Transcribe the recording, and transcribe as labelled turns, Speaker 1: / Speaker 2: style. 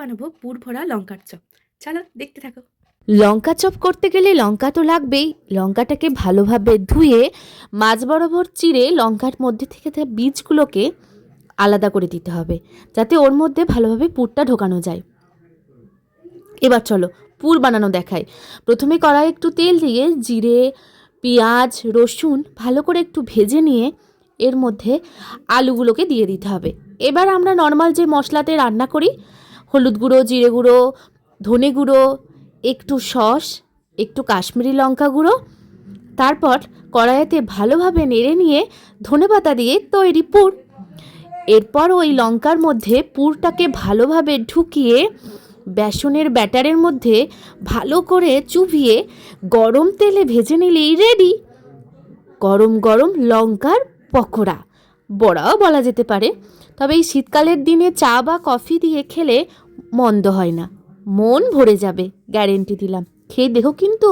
Speaker 1: বানাবো পুর ভরা লঙ্কার চপ। চলো দেখতে থাকো।
Speaker 2: লঙ্কা চপ করতে গেলে লঙ্কা তো লাগবেই। লঙ্কাটাকে ভালোভাবে ধুয়ে মাঝ বরাবর চিড়ে লঙ্কার মধ্যে থেকে থাকা বীজগুলোকে আলাদা করে দিতে হবে, যাতে ওর মধ্যে ভালোভাবে পুরটা ঢোকানো যায়। এবার চলো পুর বানানো দেখাই। প্রথমে কড়াই একটু তেল দিয়ে জিরে, পেঁয়াজ, রসুন ভালো করে একটু ভেজে নিয়ে এর মধ্যে আলুগুলোকে দিয়ে দিতে হবে। এবার আমরা নর্মাল যে মশলাতে রান্না করি, হলুদ গুঁড়ো, জিরে গুঁড়ো, ধনে গুঁড়ো, একটু সস, একটু কাশ্মীরি লঙ্কা গুঁড়ো, তারপর কড়াইতে ভালোভাবে নেড়ে নিয়ে ধনেপাতা দিয়ে তৈরি পুর। এরপর ওই লঙ্কার মধ্যে পুরটাকে ভালোভাবে ঢুকিয়ে বেসনের ব্যাটারের মধ্যে ভালো করে চুবিয়ে গরম তেলে ভেজে নিলেই রেডি গরম গরম লঙ্কার পকোড়া। বড়াও বলা যেতে পারে, তবে এই শীতকালের দিনে চা বা কফি দিয়ে খেলে মন্দ হয় না, মন ভরে যাবে, গ্যারেন্টি দিলাম। খেয়ে দেখো কিন্তু।